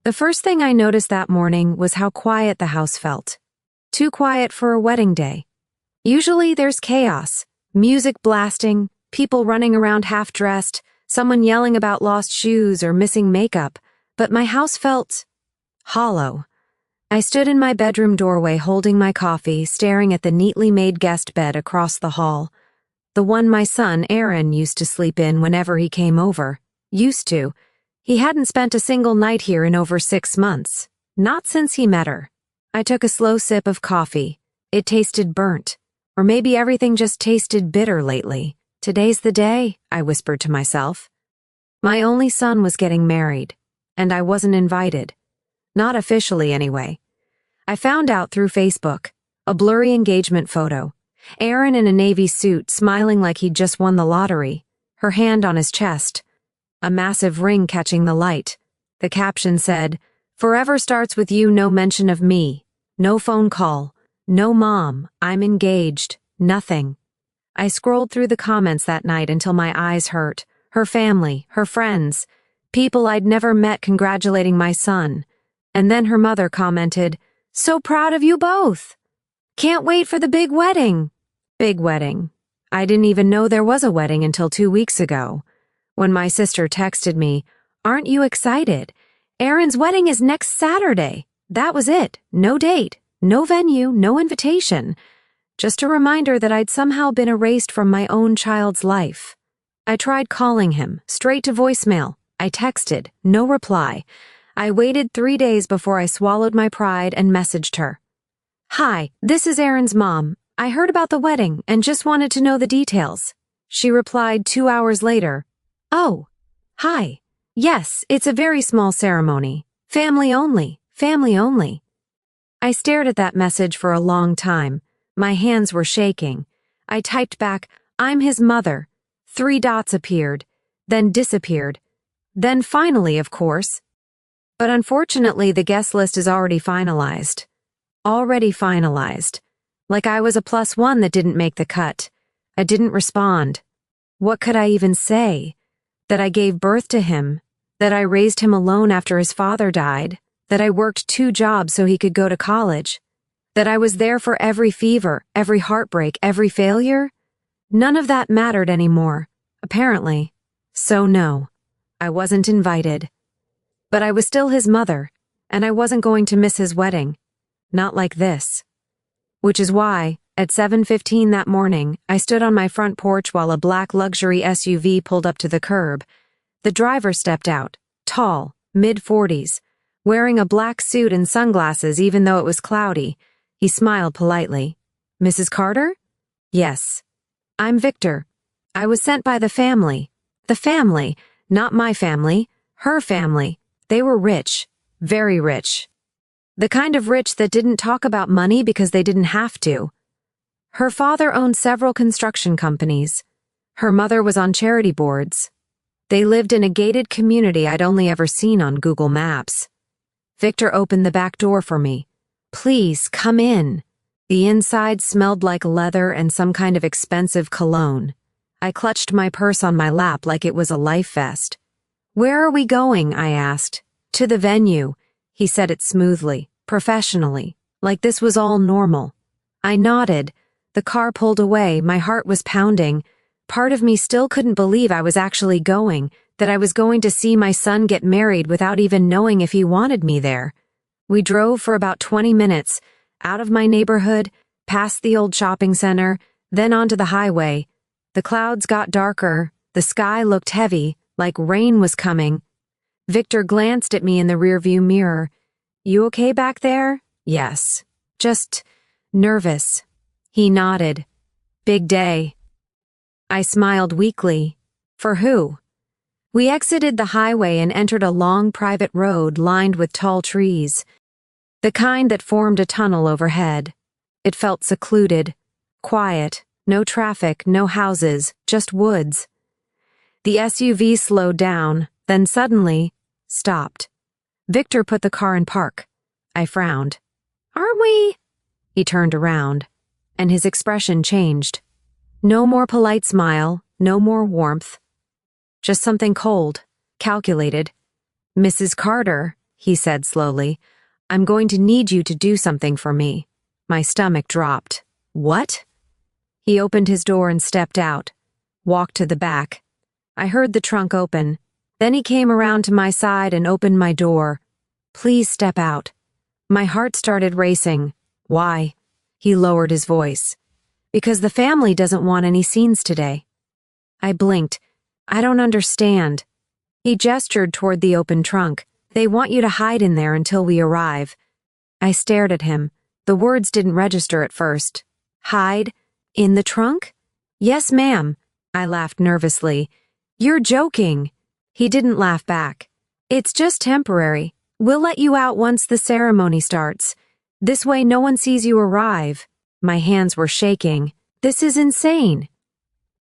The first thing I noticed that morning was how quiet the house felt. Too quiet for a wedding day. Usually there's chaos, music blasting, people running around half-dressed, someone yelling about lost shoes or missing makeup, but my house felt hollow. I stood in my bedroom doorway holding my coffee, staring at the neatly made guest bed across the hall. The one my son, Aaron, used to sleep in whenever he came over. Used to. He hadn't spent a single night here in over 6 months. Not since he met her. I took a slow sip of coffee. It tasted burnt. Or maybe everything just tasted bitter lately. Today's the day, I whispered to myself. My only son was getting married, and I wasn't invited. Not officially, anyway. I found out through Facebook. A blurry engagement photo. Aaron in a navy suit, smiling like he'd just won the lottery. Her hand on his chest. A massive ring catching the light. The caption said, "Forever starts with you, no mention of me. No phone call. No mom. I'm engaged. Nothing." I scrolled through the comments that night until my eyes hurt. Her family, her friends, people I'd never met congratulating my son. And then her mother commented, "So proud of you both. Can't wait for the big wedding." Big wedding. I didn't even know there was a wedding until 2 weeks ago. When my sister texted me, "Aren't you excited? Aaron's wedding is next Saturday." That was it. No date, no venue, no invitation. Just a reminder that I'd somehow been erased from my own child's life. I tried calling him, straight to voicemail. I texted, no reply. I waited 3 days before I swallowed my pride and messaged her. "Hi, this is Aaron's mom. I heard about the wedding and just wanted to know the details." She replied 2 hours later, "Oh, hi. Yes, it's a very small ceremony. Family only, family only." I stared at that message for a long time. My hands were shaking. I typed back, "I'm his mother." 3 dots appeared, then disappeared. Then finally, of course. But unfortunately, the guest list is already finalized. Already finalized. Like I was a +1 that didn't make the cut. I didn't respond. What could I even say? That I gave birth to him, that I raised him alone after his father died, that I worked 2 jobs so he could go to college, that I was there for every fever, every heartbreak, every failure? None of that mattered anymore, apparently. So no, I wasn't invited. But I was still his mother, and I wasn't going to miss his wedding. Not like this. Which is why, at 7:15 that morning, I stood on my front porch while a black luxury SUV pulled up to the curb. The driver stepped out, tall, mid-40s, wearing a black suit and sunglasses even though it was cloudy. He smiled politely. "Mrs. Carter?" "Yes. I'm Victor. I was sent by the family." The family, not my family, her family. They were rich, very rich. The kind of rich that didn't talk about money because they didn't have to. Her father owned several construction companies. Her mother was on charity boards. They lived in a gated community I'd only ever seen on Google Maps. Victor opened the back door for me. "Please, come in." The inside smelled like leather and some kind of expensive cologne. I clutched my purse on my lap like it was a life vest. "Where are we going?" I asked. "To the venue." He said it smoothly, professionally, like this was all normal. I nodded. The car pulled away, my heart was pounding. Part of me still couldn't believe I was actually going, that I was going to see my son get married without even knowing if he wanted me there. We drove for about 20 minutes, out of my neighborhood, past the old shopping center, then onto the highway. The clouds got darker, the sky looked heavy, like rain was coming. Victor glanced at me in the rearview mirror. "You okay back there?" "Yes. Just nervous." He nodded. "Big day." I smiled weakly. "For who?" We exited the highway and entered a long private road lined with tall trees. The kind that formed a tunnel overhead. It felt secluded, quiet, no traffic, no houses, just woods. The SUV slowed down, then suddenly stopped. Victor put the car in park. I frowned. "Aren't we?" He turned around, and his expression changed. No more polite smile, no more warmth. Just something cold, calculated. "Mrs. Carter," he said slowly. "I'm going to need you to do something for me." My stomach dropped. "What?" He opened his door and stepped out, walked to the back. I heard the trunk open. Then he came around to my side and opened my door. "Please step out." My heart started racing. "Why?" He lowered his voice. "Because the family doesn't want any scenes today." I blinked. "I don't understand." He gestured toward the open trunk. "They want you to hide in there until we arrive." I stared at him. The words didn't register at first. "Hide? In the trunk?" "Yes, ma'am." I laughed nervously. "You're joking." He didn't laugh back. "It's just temporary. We'll let you out once the ceremony starts. This way no one sees you arrive." My hands were shaking. "This is insane."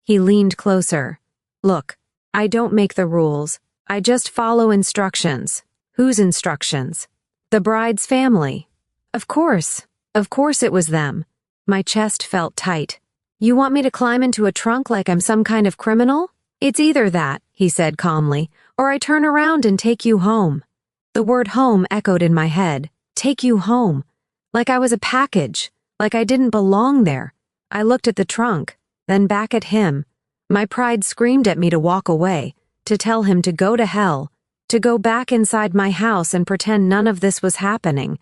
He leaned closer. "Look, I don't make the rules. I just follow instructions." "Whose instructions?" "The bride's family." Of course it was them." My chest felt tight. "You want me to climb into a trunk like I'm some kind of criminal?" "It's either that," he said calmly, "or I turn around and take you home." The word home echoed in my head. Take you home. Like I was a package, like I didn't belong there. I looked at the trunk, then back at him. My pride screamed at me to walk away, to tell him to go to hell, to go back inside my house and pretend none of this was happening.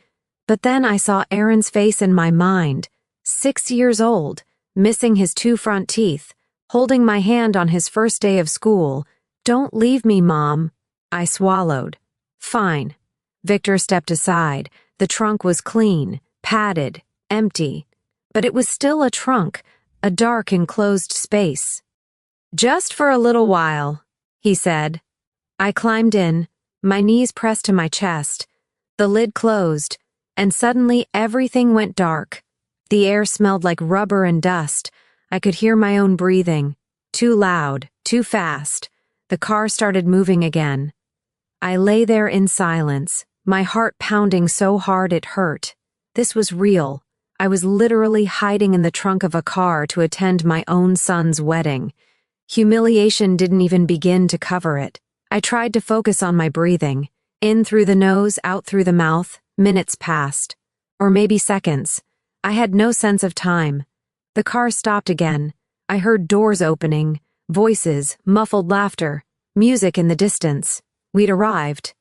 But then I saw Aaron's face in my mind, 6 years old, missing his 2 front teeth, holding my hand on his first day of school. "Don't leave me, Mom." I swallowed. "Fine." Victor stepped aside. The trunk was clean, padded, empty. But it was still a trunk, a dark enclosed space. "Just for a little while," he said. I climbed in, my knees pressed to my chest. The lid closed, and suddenly everything went dark. The air smelled like rubber and dust. I could hear my own breathing. Too loud, too fast. The car started moving again. I lay there in silence, my heart pounding so hard it hurt. This was real. I was literally hiding in the trunk of a car to attend my own son's wedding. Humiliation didn't even begin to cover it. I tried to focus on my breathing. In through the nose, out through the mouth. Minutes passed. Or maybe seconds. I had no sense of time. The car stopped again. I heard doors opening, voices, muffled laughter, music in the distance. We'd arrived.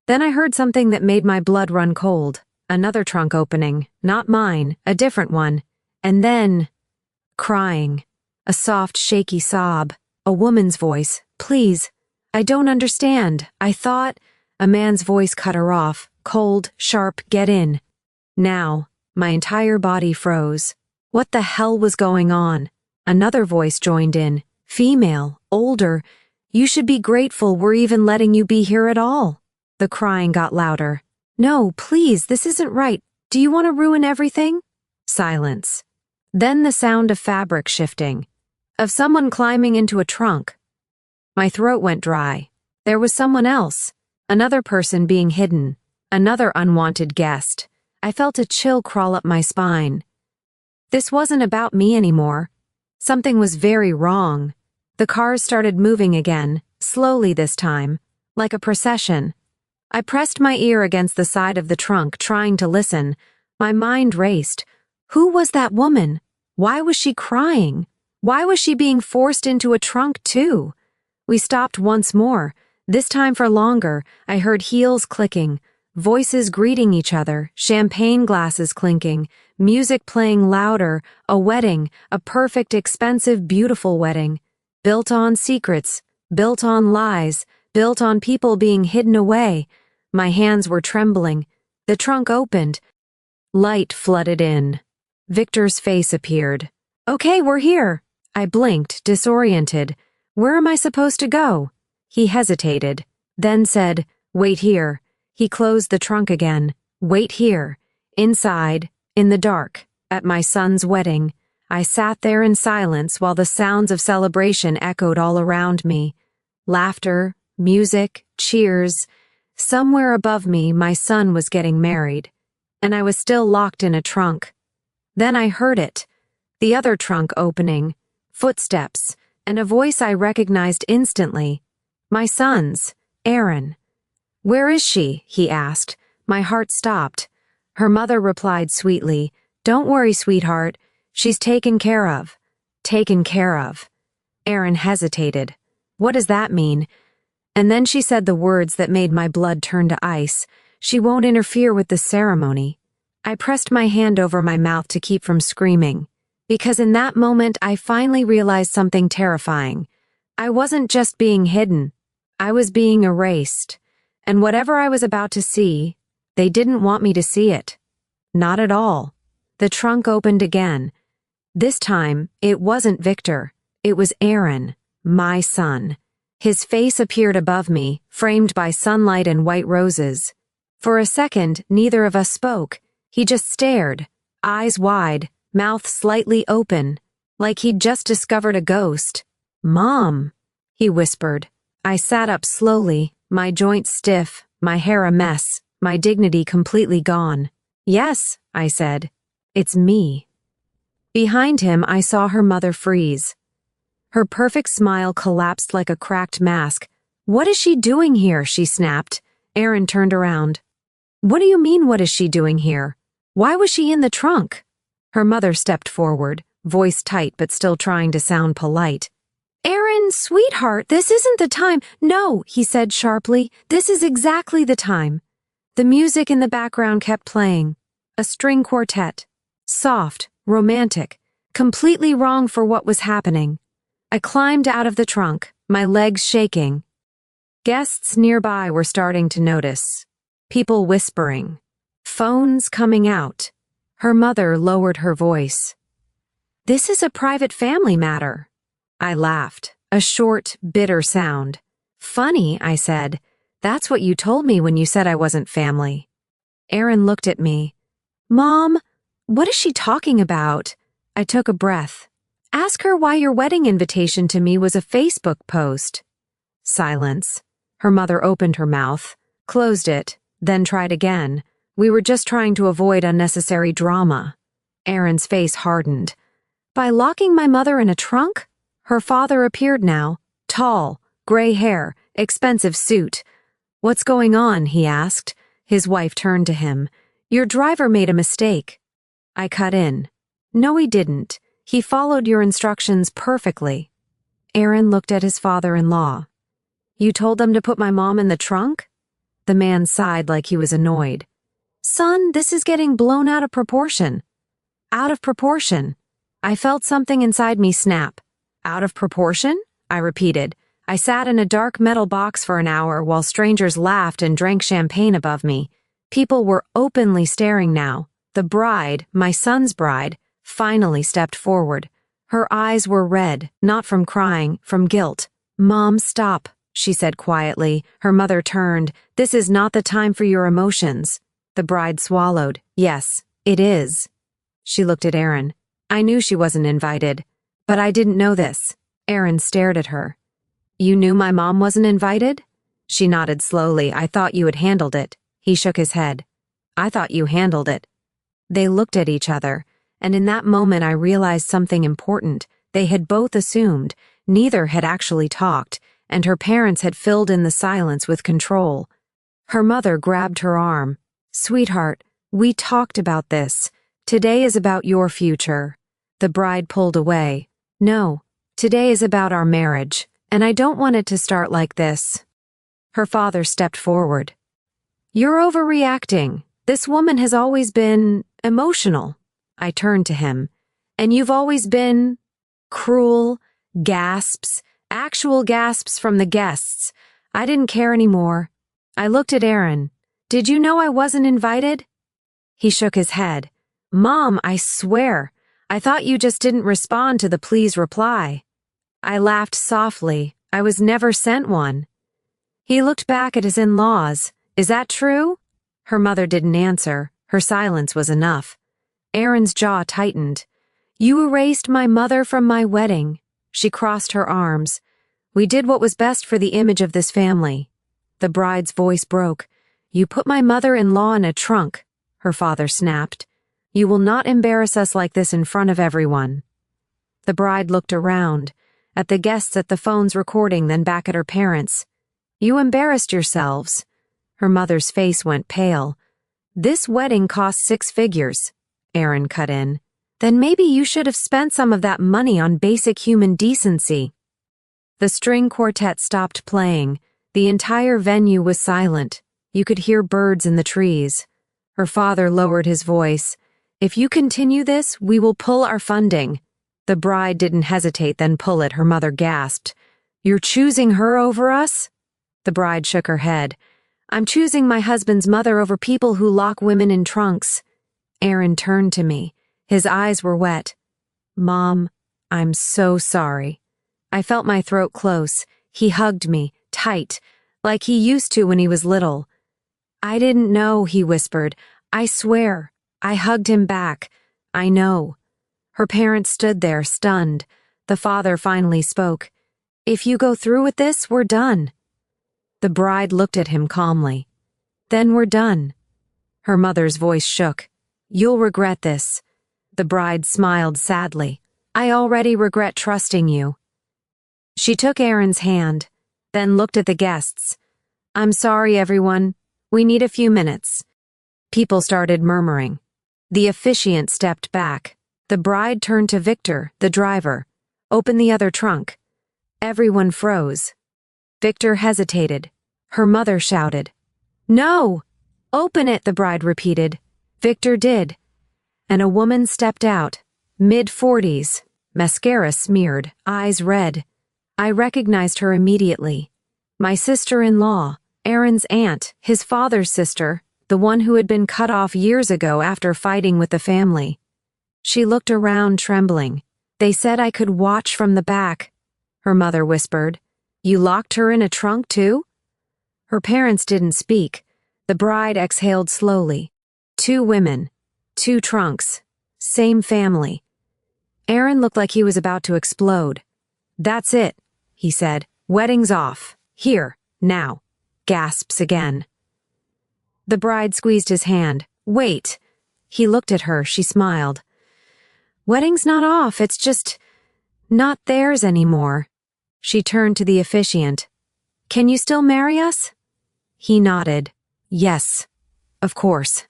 Then I heard something that made my blood run cold. Another trunk opening, not mine, a different one. And then, crying. A soft, shaky sob. A woman's voice. "Please. I don't understand. I thought—" A man's voice cut her off. Cold, sharp, "Get in." Now, my entire body froze. What the hell was going on? Another voice joined in. Female, older. "You should be grateful we're even letting you be here at all." The crying got louder. "No, please, this isn't right. Do you want to ruin everything?" Silence. Then the sound of fabric shifting. Of someone climbing into a trunk. My throat went dry. There was someone else. Another person being hidden. Another unwanted guest. I felt a chill crawl up my spine. This wasn't about me anymore. Something was very wrong. The cars started moving again, slowly this time, like a procession. I pressed my ear against the side of the trunk, trying to listen. My mind raced. Who was that woman? Why was she crying? Why was she being forced into a trunk too? We stopped once more. This time for longer. I heard heels clicking, voices greeting each other, champagne glasses clinking, music playing louder, a wedding, a perfect, expensive, beautiful wedding. Built on secrets, built on lies, built on people being hidden away. My hands were trembling. The trunk opened. Light flooded in. Victor's face appeared. "Okay, we're here." I blinked, disoriented. "Where am I supposed to go?" He hesitated, then said, "Wait here." He closed the trunk again. "Wait here." Inside, in the dark, at my son's wedding, I sat there in silence while the sounds of celebration echoed all around me. Laughter, music, cheers. Somewhere above me, my son was getting married, and I was still locked in a trunk. Then I heard it, the other trunk opening, footsteps, and a voice I recognized instantly. My son's, Aaron. "Where is she?" he asked. My heart stopped. Her mother replied sweetly, "Don't worry, sweetheart. She's taken care of." Taken care of. Aaron hesitated. What does that mean? And then she said the words that made my blood turn to ice. She won't interfere with the ceremony. I pressed my hand over my mouth to keep from screaming, because in that moment I finally realized something terrifying. I wasn't just being hidden. I was being erased. And whatever I was about to see, they didn't want me to see it. Not at all. The trunk opened again. This time, it wasn't Victor. It was Aaron, my son. His face appeared above me, framed by sunlight and white roses. For a second, neither of us spoke. He just stared, eyes wide, mouth slightly open, like he'd just discovered a ghost. "Mom," he whispered. I sat up slowly, my joints stiff, my hair a mess, my dignity completely gone. "Yes," I said. "It's me." Behind him, I saw her mother freeze. Her perfect smile collapsed like a cracked mask. "What is she doing here?" she snapped. Aaron turned around. "What do you mean, what is she doing here? Why was she in the trunk?" Her mother stepped forward, voice tight but still trying to sound polite. "Aaron, sweetheart, this isn't the time." "No," he said sharply, "this is exactly the time." The music in the background kept playing. A string quartet. Soft, romantic, completely wrong for what was happening. I climbed out of the trunk, my legs shaking. Guests nearby were starting to notice. People whispering. Phones coming out. Her mother lowered her voice. "This is a private family matter." I laughed, a short, bitter sound. "Funny," I said. "That's what you told me when you said I wasn't family." Aaron looked at me. "Mom, what is she talking about?" I took a breath. "Ask her why your wedding invitation to me was a Facebook post." Silence. Her mother opened her mouth, closed it, then tried again. We were just trying to avoid unnecessary drama. Aaron's face hardened. "By locking my mother in a trunk?" Her father appeared now, tall, gray hair, expensive suit. "What's going on?" he asked. His wife turned to him. "Your driver made a mistake." I cut in. "No, he didn't. He followed your instructions perfectly." Aaron looked at his father-in-law. "You told them to put my mom in the trunk?" The man sighed like he was annoyed. "Son, this is getting blown out of proportion." "Out of proportion." I felt something inside me snap. "Out of proportion?" I repeated. I sat in a dark metal box for an hour while strangers laughed and drank champagne above me. People were openly staring now. The bride, my son's bride, finally stepped forward. Her eyes were red, not from crying, from guilt. "Mom, stop," she said quietly. Her mother turned. "This is not the time for your emotions." The bride swallowed. "Yes, it is." She looked at Aaron. "I knew she wasn't invited. But I didn't know this." Aaron stared at her. "You knew my mom wasn't invited?" She nodded slowly. "I thought you had handled it." He shook his head. "I thought you handled it." They looked at each other, and in that moment I realized something important. They had both assumed. Neither had actually talked, and her parents had filled in the silence with control. Her mother grabbed her arm. "Sweetheart, we talked about this. Today is about your future." The bride pulled away. "No, today is about our marriage, and I don't want it to start like this." Her father stepped forward. "You're overreacting. This woman has always been emotional." I turned to him. "And you've always been cruel." Gasps, actual gasps from the guests. I didn't care anymore. I looked at Aaron. "Did you know I wasn't invited?" He shook his head. "Mom, I swear. I thought you just didn't respond to the please reply." I laughed softly. I was never sent one. He looked back at his in-laws. "Is that true?" Her mother didn't answer. Her silence was enough. Aaron's jaw tightened. "You erased my mother from my wedding." She crossed her arms. "We did what was best for the image of this family." The bride's voice broke. "You put my mother-in-law in a trunk," her father snapped. "You will not embarrass us like this in front of everyone." The bride looked around, at the guests at the phones recording, then back at her parents. "You embarrassed yourselves." Her mother's face went pale. "This wedding cost 6 figures," Aaron cut in. "Then maybe you should have spent some of that money on basic human decency." The string quartet stopped playing. The entire venue was silent. You could hear birds in the trees. Her father lowered his voice. "If you continue this, we will pull our funding." The bride didn't hesitate, then pull it, her mother gasped. "You're choosing her over us?" The bride shook her head. "I'm choosing my husband's mother over people who lock women in trunks." Aaron turned to me. His eyes were wet. "Mom, I'm so sorry." I felt my throat close. He hugged me, tight, like he used to when he was little. "I didn't know," he whispered. "I swear." I hugged him back. "I know." Her parents stood there, stunned. The father finally spoke. "If you go through with this, we're done." The bride looked at him calmly. "Then we're done." Her mother's voice shook. "You'll regret this." The bride smiled sadly. "I already regret trusting you." She took Aaron's hand, then looked at the guests. "I'm sorry, everyone. We need a few minutes." People started murmuring. The officiant stepped back. The bride turned to Victor, the driver. "Open the other trunk." Everyone froze. Victor hesitated. Her mother shouted. "No! Open it," the bride repeated. Victor did. And a woman stepped out, mid-40s, mascara smeared, eyes red. I recognized her immediately. My sister-in-law, Aaron's aunt, his father's sister, the one who had been cut off years ago after fighting with the family. She looked around, trembling. "They said I could watch from the back," her mother whispered. "You locked her in a trunk, too?" Her parents didn't speak. The bride exhaled slowly. 2 women, 2 trunks, same family. Aaron looked like he was about to explode. "That's it," he said. "Wedding's off. Here, now." Gasps again. The bride squeezed his hand. "Wait." He looked at her. She smiled. "Wedding's not off. It's just not theirs anymore." She turned to the officiant. "Can you still marry us?" He nodded. "Yes, of course."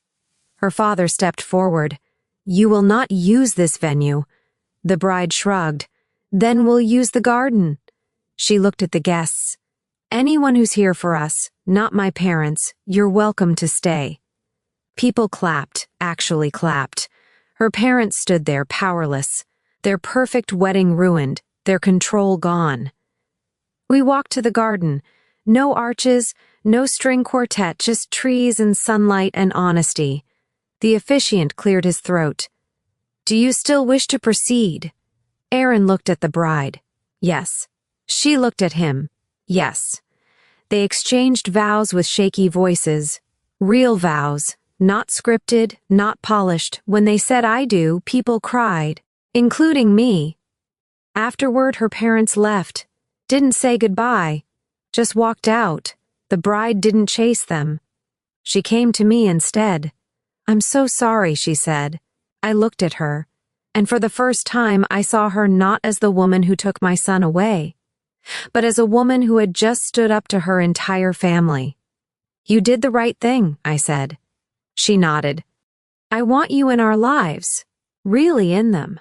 Her father stepped forward. "You will not use this venue." The bride shrugged. "Then we'll use the garden." She looked at the guests. "Anyone who's here for us, not my parents, you're welcome to stay." People clapped, actually clapped. Her parents stood there, powerless. Their perfect wedding ruined, their control gone. We walked to the garden. No arches, no string quartet, just trees and sunlight and honesty. The officiant cleared his throat. "Do you still wish to proceed?" Aaron looked at the bride. Yes. She looked at him. Yes. They exchanged vows with shaky voices. Real vows, not scripted, not polished. When they said "I do," people cried, including me. Afterward, her parents left. Didn't say goodbye. Just walked out. The bride didn't chase them. She came to me instead. "I'm so sorry," she said. I looked at her, and for the first time I saw her not as the woman who took my son away, but as a woman who had just stood up to her entire family. "You did the right thing," I said. She nodded. "I want you in our lives, really in them."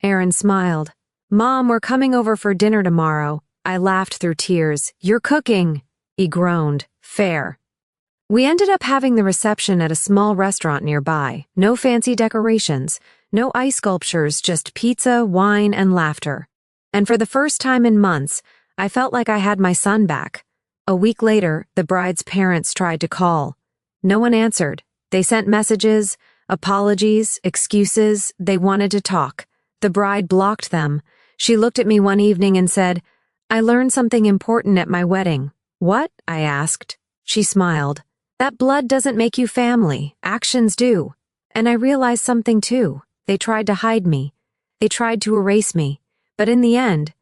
Aaron smiled. "Mom, we're coming over for dinner tomorrow." I laughed through tears. "You're cooking." He groaned. "Fair." We ended up having the reception at a small restaurant nearby. No fancy decorations, no ice sculptures, just pizza, wine, and laughter. And for the first time in months, I felt like I had my son back. A week later, the bride's parents tried to call. No one answered. They sent messages, apologies, excuses. They wanted to talk. The bride blocked them. She looked at me one evening and said, "I learned something important at my wedding." "What?" I asked. She smiled. "That blood doesn't make you family. Actions do." And I realized something too. They tried to hide me. They tried to erase me. But in the end,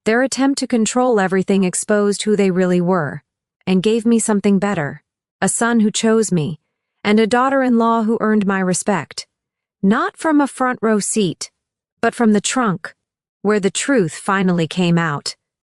their attempt to control everything exposed who they really were, and gave me something better. A son who chose me, and a daughter-in-law who earned my respect. Not from a front row seat, but from the trunk, where the truth finally came out.